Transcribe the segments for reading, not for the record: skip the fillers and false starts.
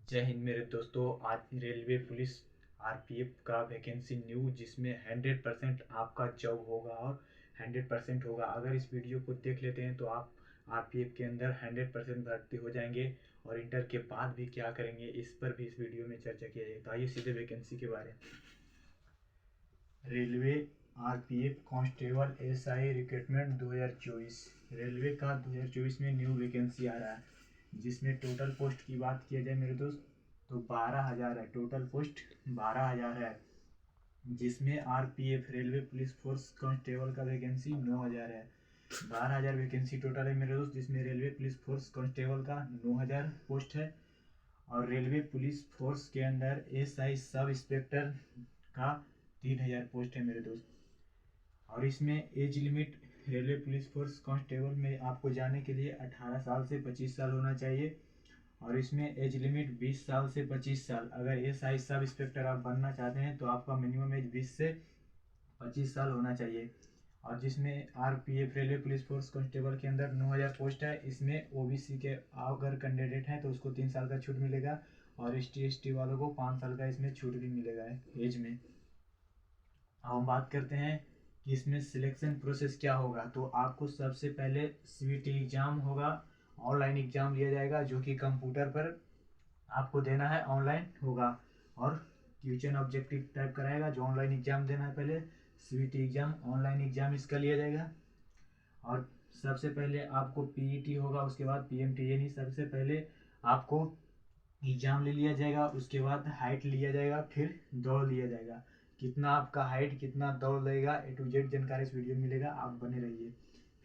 जय हिंद मेरे दोस्तों। आज रेलवे पुलिस आरपीएफ का वैकेंसी न्यू, जिसमें 100% आपका जॉब होगा और 100% होगा। अगर इस वीडियो को देख लेते हैं तो आप आरपीएफ के अंदर 100% भर्ती हो जाएंगे और इंटर के बाद भी क्या करेंगे इस पर भी इस वीडियो में चर्चा किया जाएगी। तो आइए सीधे वैकेंसी के बारे में। Railway RPF constable SI recruitment 2024 railway का 2024 में न्यू वैकेंसी आ रहा है, जिसमें टोटल पोस्ट की बात किया जाए मेरे दोस्त तो 12,000 है। टोटल पोस्ट 12,000 है, जिसमें RPF railway police force constable का वैकेंसी 9,000 है। 12,000 वैकेंसी टोटल है मेरे दोस्त, जिसमें रेलवे पुलिस फोर्स कांस्टेबल का 9,000 पोस्ट है और रेलवे पुलिस फोर्स के अंदर एसआई सब इंस्पेक्टर का 3,000 पोस्ट है मेरे दोस्त। और इसमें age limit railway police force constable में आपको जाने के लिए 18 साल से 25 साल होना चाहिए और इसमें एज लिमिट 20 साल से 25 साल। अगर एसआई सब इंस्पेक्टर आप बनना चाहते हैं तो आपका मिनिमम एज 20 से 25 साल होना चाहिए। और जिसमें RPF railway police force constable के अंदर 9,000 पोस्ट है। इसमें ओबीसी के अगर कैंडिडेट हैं तो उसको 3 साल का छूट मिलेगा और एसटी वालों को 5 साल का इसमें छूट भी मिलेगा एज में। अब हम बात करते हैं कि इसमें सिलेक्शन प्रोसेस क्या होगा। तो आपको सबसे पहले सीवीटी एग्जाम होगा, ऑनलाइन एग्जाम लिया जाएगा जो कि कंप्यूटर पर आपको देना है, ऑनलाइन होगा और क्वेश्चन ऑब्जेक्टिव टाइप कराएगा जो ऑनलाइन एग्जाम देना है। पहले सीवीटी एग्जाम ऑनलाइन एग्जाम इसका लिया जाएगा और सबसे पहले आपको पीईटी होगा, उसके बाद पीएमटी, यानी सबसे पहले आपको एग्जाम ले लिया जाएगा, उसके बाद हाइट लिया जाएगा, फिर दौड़ लिया जाएगा। कितना आपका हाइट कितना दौड़ लगेगा ए टू जेड जानकारी इस वीडियो में मिलेगा, आप बने रहिए।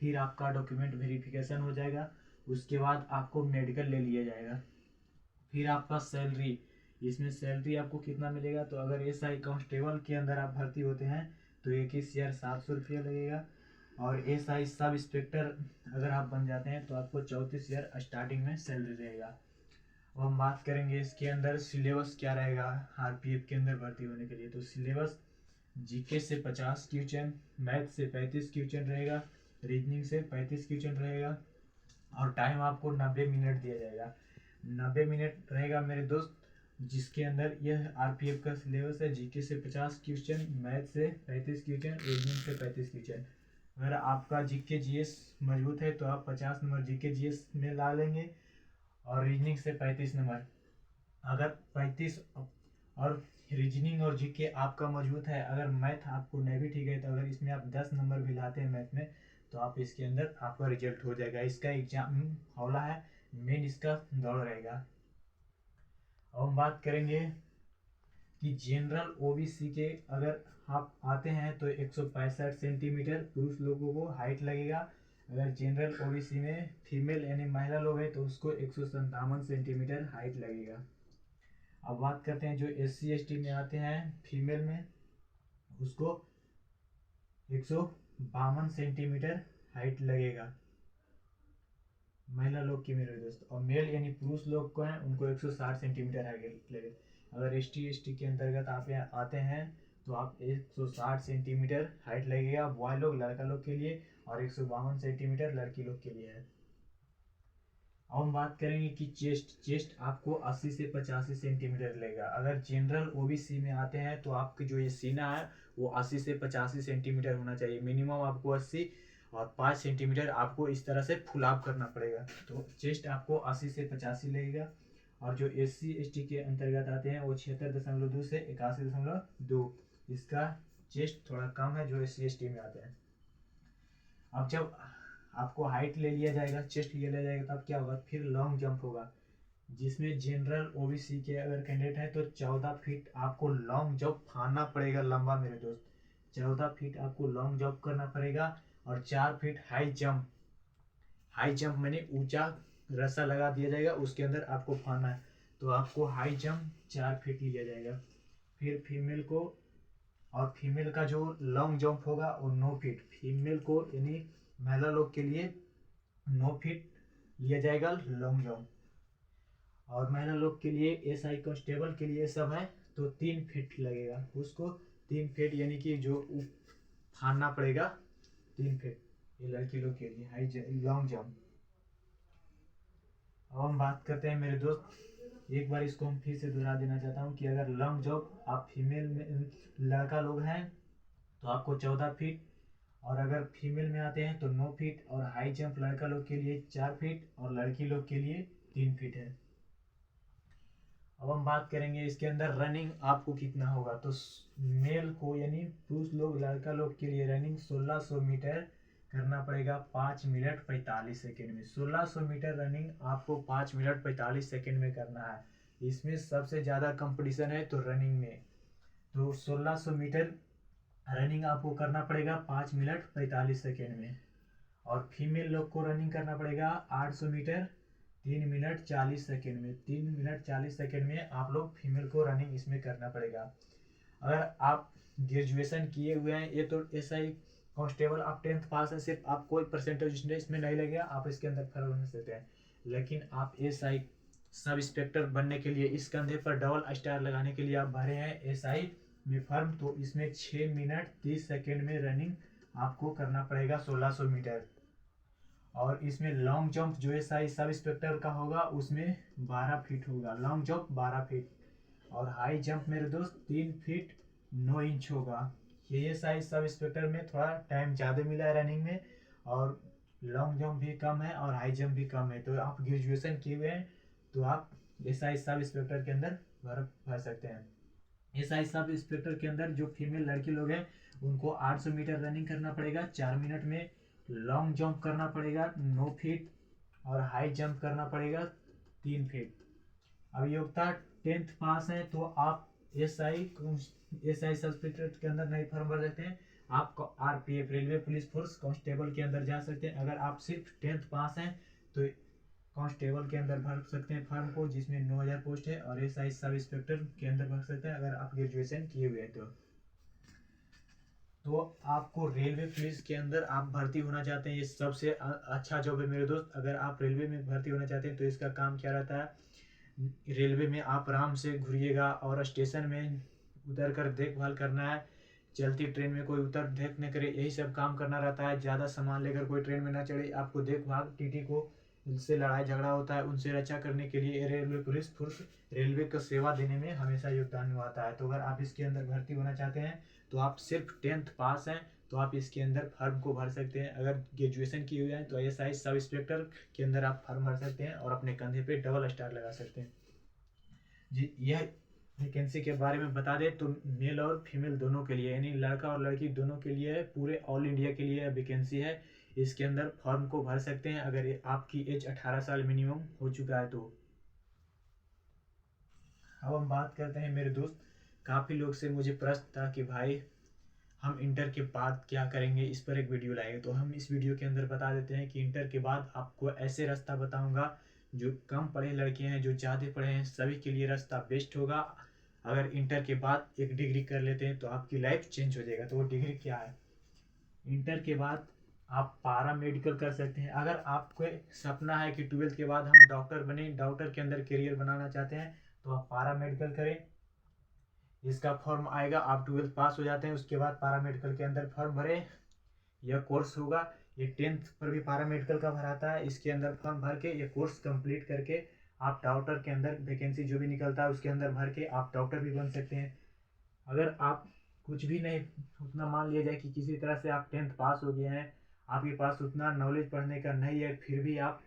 फिर आपका डॉक्यूमेंट वेरिफिकेशन हो जाएगा, उसके बाद आपको मेडिकल ले लिया जाएगा। फिर आपका सैलरी, इसमें सैलरी आपको कितना मिलेगा। तो अगर एसआई कांस्टेबल के अंदर आप भर्ती होते हैं तो 21,700 रुपया लगेगा और एसआई सब इंस्पेक्टर अगर आप बन जाते हैं तो आपको 34,000 स्टार्टिंग में सैलरी रहेगा। अब हम बात करेंगे इसके अंदर सिलेबस क्या रहेगा आरपीएफ के अंदर भर्ती होने के लिए। तो सिलेबस जीके से 50 क्वेश्चन, मैथ से 35 क्वेश्चन रहेगा, रीजनिंग से 35 क्वेश्चन रहेगा और टाइम आपको 90 मिनट दिया जाएगा। 90 मिनट रहेगा मेरे दोस्त, जिसके अंदर यह आरपीएफ का सिलेबस है। जीके से 50 क्वेश्चन, मैथ से 35 क्वेश्चन, रीजनिंग से 35 क्वेश्चन। अगर आपका जीके जीएस मजबूत है तो आप 50 नंबर जीके जीएस में ला लेंगे और रीजनिंग से 35 नंबर। अगर 35 और रीजनिंग और जीके आपका मजबूत है, अगर मैथ आपको नहीं भी ठीक है तो अगर इसमें आप 10 नंबर भी लाते हैं मैथ में तो आप इसके अंदर आपका रिजल्ट हो जाएगा। इसका एग्जाम हौला है, मेन इसका दौड़ रहेगा। अब हम बात करेंगे कि जनरल ओबीसी के अगर आप आते हैं तो 165 सेंटीमीटर पुरुष लोगों को हाइट लगेगा। अगर जनरल ओबीसी में फीमेल यानी महिला लोग हैं तो उसको 157 सेंटीमीटर हाइट लगेगा। अब बात करते हैं जो एससी एसटी में आते हैं फीमेल में, उसको 152 सेंटीमीटर हाइट लगेगा महिला लोग की मेरे दोस्त। और मेल यानी पुरुष लोग को हैं उनको 160 सेंटीमीटर हाइट लगेगा। अगर एसटी के अंतर्गत आप यहाँ आते हैं तो आप 160 सेंटीमीटर हाइट लगेगा बॉय लोग लड़का लोग के लिए और 152 सेंटीमीटर लड़की लोग के लिए है। अब हम बात करेंगे कि चेस्ट आपको 80 से 85 सेंटीमीटर लगेगा। अगर जनरल ओबीसी में आते हैं तो आपकी जो ये सीना है वो 80 से 85 सेंटीमीटर होना चाहिए, मिनिमम आपको 80 और 5 सेंटीमीटर आपको इस तरह से फुलाव करना पड़ेगा। तो चेस्ट आपको 80 से 85 लगेगा। और जो एससी एसटी के अंतर्गत आते हैं वो 76.2 से 81.2, इसका चेस्ट थोड़ा कम है जो एससी एसटी में आते हैं। अब जब आपको हाइट ले लिया जाएगा, चेस्ट ले लिया जाएगा, तब क्या होगा, फिर लॉन्ग जंप होगा, जिसमें जनरल ओबीसी के अगर कैंडिडेट है तो 14 फीट आपको लॉन्ग जंप फाड़ना पड़ेगा लंबा मेरे दोस्त। 14 फीट आपको लॉन्ग जंप करना पड़ेगा और 4 feet high jump. High jump मैंने ऊंचा रस्सा लगा दिया जाएगा, उसके अंदर आपको फाड़ना है तो आपको हाई जंप 4 फीट लिया जाएगा। फिर फीमेल को, और फीमेल का जो लॉन्ग जंप होगा वो 9 फीट, फीमेल को यानी महिला लोग के लिए 9 फीट लिया जाएगा लॉन्ग जंप। और महिला लोग के लिए एसआई कांस्टेबल के लिए सब है तो 3 फीट लगेगा, उसको 3 फीट यानी कि जो फाड़ना पड़ेगा 3 फीट, ये लड़की लोग के लिए हाई लॉन्ग जंप। अब हम बात करते हैं मेरे दोस्त एक बार इसको हम फिर से दोहरा देना चाहता हूँ कि अगर लॉन्ग जंप आप फीमेल में लड़का लोग हैं तो आपको 14 फीट, और अगर फीमेल में आते हैं तो 9 फीट, और हाई जंप लड़का लोग के लिए 4 फीट और लड़की लोग के लिए 3 फीट है। अब हम बात करेंगे इसके अंदर रनिंग आपको कितना होगा। तो मेल को यानी पुरुष लोग लड़का लोग के लिए रनिंग 1600 मीटर करना पड़ेगा 5 मिनट 45 सेकेंड में। 1600 मीटर रनिंग आपको 5 मिनट 45 सेकेंड में करना है। इसमें सबसे ज़्यादा कंपटीशन है तो रनिंग में। तो 1600 मीटर रनिंग आपको करना पड़ेगा 5 मिनट 45 सेकेंड में। और फीमेल लोग को रनिंग करना पड़ेगा 800 मीटर 3 मिनट 40 सेकेंड में। 3 मिनट 40 सेकेंड में आप लोग फीमेल को रनिंग इसमें करना पड़ेगा। अगर आप ग्रेजुएशन किए हुए हैं, ये तो ऐसा ही कांस्टेबल आप 10th पास है, सिर्फ आप कोई परसेंटेज इसमें नहीं लगेगा, आप इसके अंदर फॉर्म भर सकते हैं। लेकिन आप एसआई सब इंस्पेक्टर बनने के लिए इस कंधे पर डबल स्टार लगाने के लिए आप भरे हैं एसआई में फॉर्म, तो इसमें 6 मिनट 30 सेकेंड में रनिंग आपको करना पड़ेगा 1600 मीटर। और इसमें लॉन्ग जंप जो एसआई सब इंस्पेक्टर का होगा उसमें 12 फीट होगा, लॉन्ग जंप 12 फीट। और हाई जंप मेरे दोस्त 3 फीट 9 इंच होगा। ये एसआई सब इंस्पेक्टर में थोड़ा टाइम ज़्यादा मिला है रनिंग में, और लॉन्ग जंप भी कम है और हाई जंप भी कम है। तो आप ग्रेजुएशन किए हुए हैं तो आप एसआई सब इंस्पेक्टर के अंदर भर सकते हैं। एसआई सब इंस्पेक्टर के अंदर जो फीमेल लड़की लोग हैं उनको 800 मीटर रनिंग करना पड़ेगा 4 मिनट में, लॉन्ग जंप करना पड़ेगा 9 फीट, और हाई जंप करना पड़ेगा 3 फीट। अब योग्यता 10th पास है तो आप एसआई सब इंस्पेक्टर के अंदर नहीं फॉर्म भर सकते हैं। आप RPF railway police force constable के अंदर जा सकते हैं। अगर आप सिर्फ 10th पास हैं तो कांस्टेबल के अंदर भर सकते हैं फॉर्म को, जिसमें 9000 पोस्ट है, और एसआई सब इंस्पेक्टर के अंदर भर सकते हैं अगर आप ग्रेजुएशन किए हुए हैं तो आपको रेलवे पुलिस के अंदर आप भर्ती होना चाहते हैं, ये सबसे अच्छा जॉब है मेरे दोस्त। अगर आप रेलवे में भर्ती होना चाहते हैं तो इसका काम क्या रहता है, रेलवे में आप आराम से घूरिएगा और स्टेशन में उतर कर देखभाल करना है, चलती ट्रेन में कोई उतर देख न करे, यही सब काम करना रहता है। ज़्यादा सामान लेकर कोई ट्रेन में ना चढ़े, आपको देखभाल टीटी को जिनसे लड़ाई झगड़ा होता है उनसे रक्षा करने के लिए रेलवे पुलिस फोर्स रेलवे को सेवा देने में हमेशा योगदान निभाता है। तो अगर आप इसके अंदर भर्ती होना चाहते हैं तो आप सिर्फ 10th पास हैं तो आप इसके अंदर फॉर्म को भर सकते हैं। अगर ग्रेजुएशन किए हुए हैं तो एएसआई सब इंस्पेक्टर के अंदर आप फॉर्म भर सकते हैं और अपने कंधे पे डबल स्टार लगा सकते हैं। जी, यह वैकेंसी के बारे में बता दें तो मेल और फीमेल दोनों के लिए, यानी लड़का और लड़की दोनों के लिए पूरे ऑल इंडिया के लिए वैकेंसी है। इसके अंदर फॉर्म को भर सकते हैं अगर आपकी एज 18 साल मिनिमम हो चुका है तो। अब हम बात करते हैं मेरे दोस्त, काफ़ी लोग से मुझे प्रश्न था कि भाई हम इंटर के बाद क्या करेंगे, इस पर एक वीडियो लाएंगे। तो हम इस वीडियो के अंदर बता देते हैं कि इंटर के बाद आपको ऐसे रास्ता बताऊंगा जो कम पढ़े लड़के हैं, जो ज़्यादा पढ़े हैं, सभी के लिए रास्ता बेस्ट होगा। अगर इंटर के बाद एक डिग्री कर लेते हैं तो आपकी लाइफ चेंज हो जाएगा। तो वो डिग्री क्या है, इंटर के बाद आप पारा मेडिकल कर सकते हैं। अगर आपको सपना है कि 12th के बाद हम डॉक्टर बने, डॉक्टर के अंदर करियर बनाना चाहते हैं तो आप पारा मेडिकल करें। इसका फॉर्म आएगा, आप 12th पास हो जाते हैं उसके बाद पारा मेडिकल के अंदर फॉर्म भरें। यह कोर्स होगा, ये 10th पर भी पारा मेडिकल का भराता है। इसके अंदर फॉर्म भर के ये कोर्स कंप्लीट करके आप डॉक्टर के अंदर वैकेंसी जो भी निकलता है उसके अंदर भर के आप डॉक्टर भी बन सकते हैं। अगर आप कुछ भी नहीं, उतना मान लिया जाए कि किसी तरह से आप 10th पास हो गए हैं, आपके पास उतना नॉलेज पढ़ने का नहीं है, फिर भी आप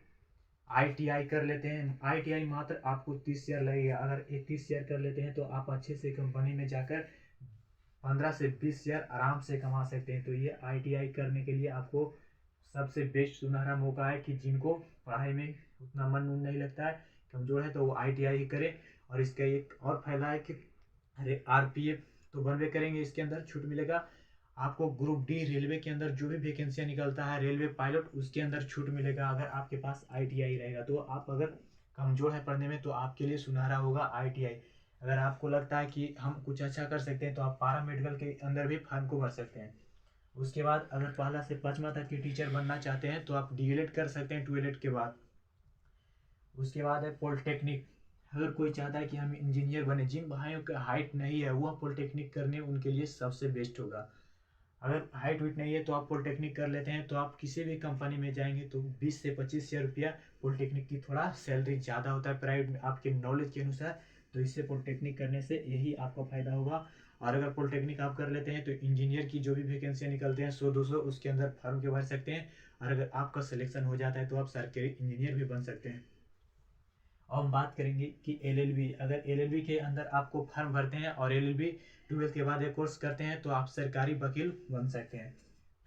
आईटीआई कर लेते हैं। आईटीआई मात्र आपको 30 शेयर लगेगा। अगर 30 शेयर कर लेते हैं तो आप अच्छे से कंपनी में जाकर 15 से 20 शेयर आराम से कमा सकते हैं। तो ये आईटीआई करने के लिए आपको सबसे बेस्ट सुनहरा मौका है कि जिनको पढ़ाई में उतना मन नहीं लगता है, कमज़ोर है, तो वो आईटीआई करें। और इसका एक और फायदा है कि अरे आरपीएफ तो बनवे करेंगे, इसके अंदर छूट मिलेगा आपको। ग्रुप डी रेलवे के अंदर जो भी वैकेंसियाँ निकलता है रेलवे पायलट, उसके अंदर छूट मिलेगा अगर आपके पास आईटीआई रहेगा। तो आप अगर कमज़ोर है पढ़ने में तो आपके लिए सुनहरा होगा आईटीआई। अगर आपको लगता है कि हम कुछ अच्छा कर सकते हैं तो आप पारा मेडिकल के अंदर भी फॉर्म को भर सकते हैं। उसके बाद अगर पहला से 5वां तक के टीचर बनना चाहते हैं तो आप डीएलएड कर सकते हैं 12th के बाद। उसके बाद है पॉलिटेक्निक। अगर कोई चाहता है कि हम इंजीनियर बने, जिन भाइयों का हाइट नहीं है वह पॉलिटेक्निक करने उनके लिए सबसे बेस्ट होगा। अगर हाइट वेट नहीं है तो आप पॉलिटेक्निक कर लेते हैं तो आप किसी भी कंपनी में जाएंगे तो 20 से 25,000 रुपया पॉलिटेक्निक की थोड़ा सैलरी ज़्यादा होता है प्राइवेट में आपके नॉलेज के अनुसार। तो इससे पॉलिटेक्निक करने से यही आपको फ़ायदा होगा। और अगर पॉलिटेक्निक आप कर लेते हैं तो इंजीनियर की जो भी वैकेंसियाँ निकलते हैं 100-200 उसके अंदर फॉर्म के भर सकते हैं। और अगर आपका सिलेक्शन हो जाता है तो आप सरकारी इंजीनियर भी बन सकते हैं। अब हम बात करेंगे कि एलएलबी, अगर एलएलबी के अंदर आपको फॉर्म भरते हैं और एलएलबी 12th के बाद एक कोर्स करते हैं तो आप सरकारी वकील बन सकते हैं।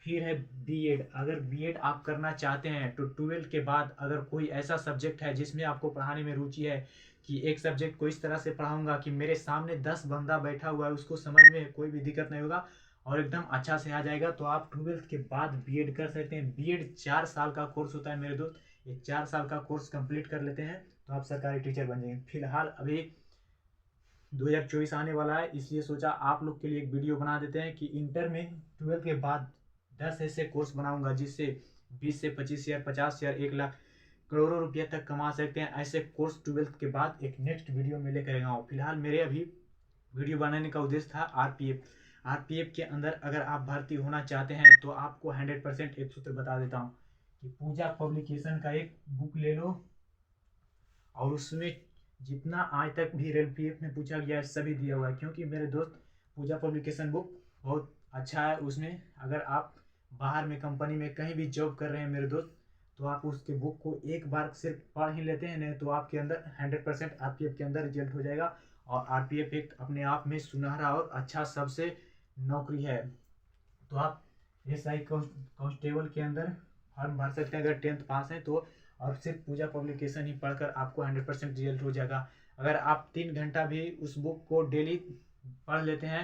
फिर है बीएड, अगर बीएड आप करना चाहते हैं तो 12th के बाद अगर कोई ऐसा सब्जेक्ट है जिसमें आपको पढ़ाने में रुचि है कि एक सब्जेक्ट को इस तरह से पढ़ाऊंगा कि मेरे सामने 10 बंदा बैठा हुआ है उसको समझ में कोई भी दिक्कत नहीं होगा और एकदम अच्छा से आ जाएगा, तो आप 12th के बाद बीएड कर सकते हैं। बीएड 4 साल का कोर्स होता है मेरे दोस्त, ये 4 साल का कोर्स कंप्लीट कर लेते हैं तो आप सरकारी टीचर बन जाएंगे। फिलहाल अभी 2024 आने वाला है इसलिए सोचा आप लोग के लिए एक वीडियो बना देते हैं कि इंटर में 12th के बाद 10 ऐसे कोर्स बनाऊंगा जिससे 20 से 25,000, 50,000, 1 लाख, करोड़ों रुपया तक कमा सकते हैं। ऐसे कोर्स 12th के बाद एक नेक्स्ट वीडियो में लेकर आऊँ। फिलहाल मेरे अभी वीडियो बनाने का उद्देश्य था आरपीएफ। आरपीएफ के अंदर अगर आप भर्ती होना चाहते हैं तो आपको 100% एक सूत्र बता देता हूँ कि पूजा पब्लिकेशन का एक बुक ले लो और उसमें जितना आज तक भी आरपीएफ में पूछा गया है सभी दिया हुआ है। क्योंकि मेरे दोस्त पूजा पब्लिकेशन बुक बहुत अच्छा है, उसमें अगर आप बाहर में कंपनी में कहीं भी जॉब कर रहे हैं मेरे दोस्त तो आप उसके बुक को एक बार सिर्फ पढ़ ही लेते हैं नहीं तो आपके अंदर 100% आरपीएफ के अंदर रिजल्ट हो जाएगा। और आरपीएफ एक अपने आप में सुनहरा और अच्छा सबसे नौकरी है। तो आप एसआई कांस्टेबल के अंदर फॉर्म भर सकते हैं अगर 10th पास है तो। और सिर्फ पूजा पब्लिकेशन ही पढ़कर आपको 100% रिजल्ट हो जाएगा। अगर आप 3 घंटा भी उस बुक को डेली पढ़ लेते हैं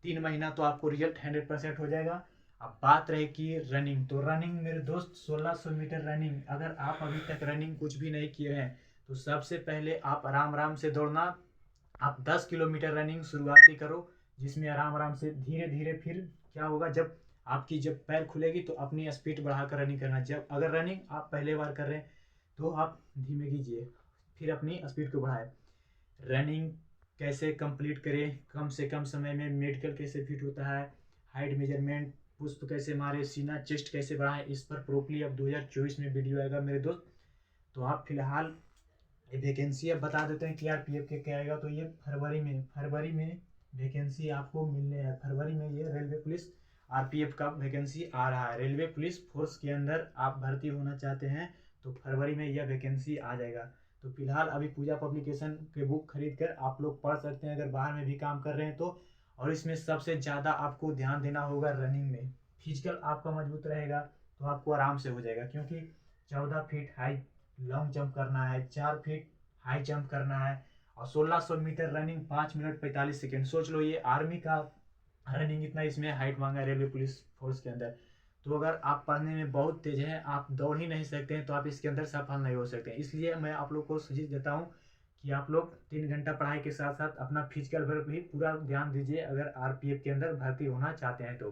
3 महीना तो आपको रिजल्ट 100% हो जाएगा। अब बात रहे कि रनिंग, तो रनिंग मेरे दोस्त 1600 मीटर रनिंग, अगर आप अभी तक रनिंग कुछ भी नहीं किए हैं तो सबसे पहले आप आराम आराम से दौड़ना। आप 10 किलोमीटर रनिंग शुरुआती करो जिसमें आराम आराम से धीरे धीरे फिर क्या होगा जब आपकी जब पैर खुलेगी तो अपनी स्पीड बढ़ाकर रनिंग करना। जब अगर रनिंग आप पहले बार कर रहे हैं तो आप धीमे कीजिए फिर अपनी स्पीड को बढ़ाएं। रनिंग कैसे कंप्लीट करें कम से कम समय में, मेडिकल कैसे फिट होता है, हाइट मेजरमेंट, पुष्प कैसे मारे, सीना चेस्ट कैसे बढ़ाएं, इस पर प्रॉपरली अब 2024 में वीडियो आएगा मेरे दोस्त। तो आप फिलहाल ये वैकेंसी अब बता देते हैं कि आरपीएफ के क्या आएगा। तो ये फरवरी में वैकेंसी आपको मिलने है। फरवरी में ये रेलवे पुलिस आरपीएफ का वैकेंसी आ रहा है। रेलवे पुलिस फोर्स के अंदर आप भर्ती होना चाहते हैं तो फरवरी में यह वैकेंसी आ जाएगा। तो फिलहाल अभी पूजा पब्लिकेशन के बुक खरीद कर आप लोग पढ़ सकते हैं अगर बाहर में भी काम कर रहे हैं तो। और इसमें सबसे ज़्यादा आपको ध्यान देना होगा रनिंग में। फिजिकल आपका मजबूत रहेगा तो आपको आराम से हो जाएगा क्योंकि 14 फीट हाई लॉन्ग जंप करना है, 4 फीट हाई जंप करना है और 1600 मीटर रनिंग 5 मिनट 45 सेकेंड। सोच लो ये आर्मी का रनिंग इतना इसमें हाइट मांगा है रेलवे पुलिस फोर्स के अंदर। तो अगर आप पढ़ने में बहुत तेज हैं, आप दौड़ ही नहीं सकते हैं तो आप इसके अंदर सफल नहीं हो सकते। इसलिए मैं आप लोग को सजेस्ट देता हूँ कि आप लोग 3 घंटा पढ़ाई के साथ साथ अपना फिजिकल पर भी पूरा ध्यान दीजिए अगर आरपीएफ के अंदर भर्ती होना चाहते हैं तो।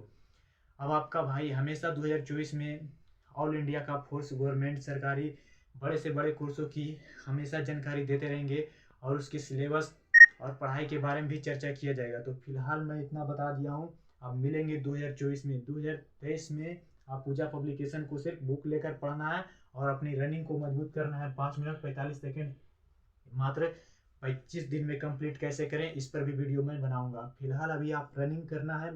अब आपका भाई हमेशा 2024 में ऑल इंडिया का फोर्स, गवर्नमेंट, सरकारी बड़े से बड़े कोर्सों की हमेशा जानकारी देते रहेंगे और उसके सिलेबस और पढ़ाई के बारे में भी चर्चा किया जाएगा। तो फिलहाल मैं इतना बता दिया हूँ। अब मिलेंगे 2024 में। 2023 में आप पूजा पब्लिकेशन को सिर्फ बुक लेकर पढ़ना है और अपनी रनिंग को मजबूत करना है। 5 मिनट 45 सेकेंड मात्र 25 दिन में कंप्लीट कैसे करें इस पर भी वीडियो मैं बनाऊंगा। फिलहाल अभी आप रनिंग करना है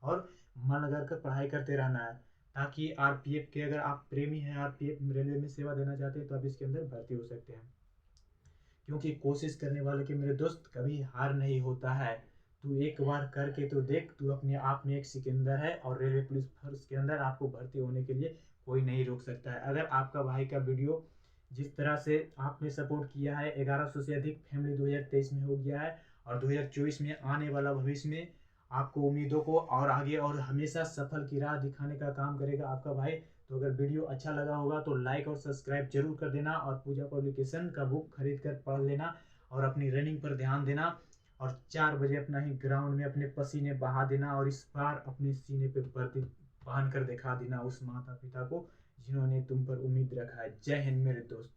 और मन लगाकर पढ़ाई करते रहना है ताकि आरपीएफ के अगर आप प्रेमी हैं, आरपीएफ रेलवे में सेवा देना चाहते हैं तो आप इसके अंदर भर्ती हो सकते हैं। क्योंकि कोशिश करने वाले के मेरे दोस्त कभी हार नहीं होता है। तू एक बार करके तो देख, तू अपने आप में एक सिकंदर है और रेलवे पुलिस फोर्स के अंदर आपको भर्ती होने के लिए कोई नहीं रोक सकता है। अगर आपका भाई का वीडियो जिस तरह से आपने सपोर्ट किया है, 1100 से अधिक फैमिली 2023 में हो गया है और 2024 में आने वाला भविष्य में आपको उम्मीदों को और आगे और हमेशा सफल की राह दिखाने का काम करेगा आपका भाई। तो अगर वीडियो अच्छा लगा होगा तो लाइक और सब्सक्राइब जरूर कर देना और पूजा पब्लिकेशन का बुक खरीद कर पढ़ लेना और अपनी रनिंग पर ध्यान देना और 4 बजे अपना ही ग्राउंड में अपने पसीने बहा देना और इस बार अपने सीने पे वर्दी बांध कर दिखा देना उस माता पिता को जिन्होंने तुम पर उम्मीद रखा है। जय हिंद मेरे दोस्त।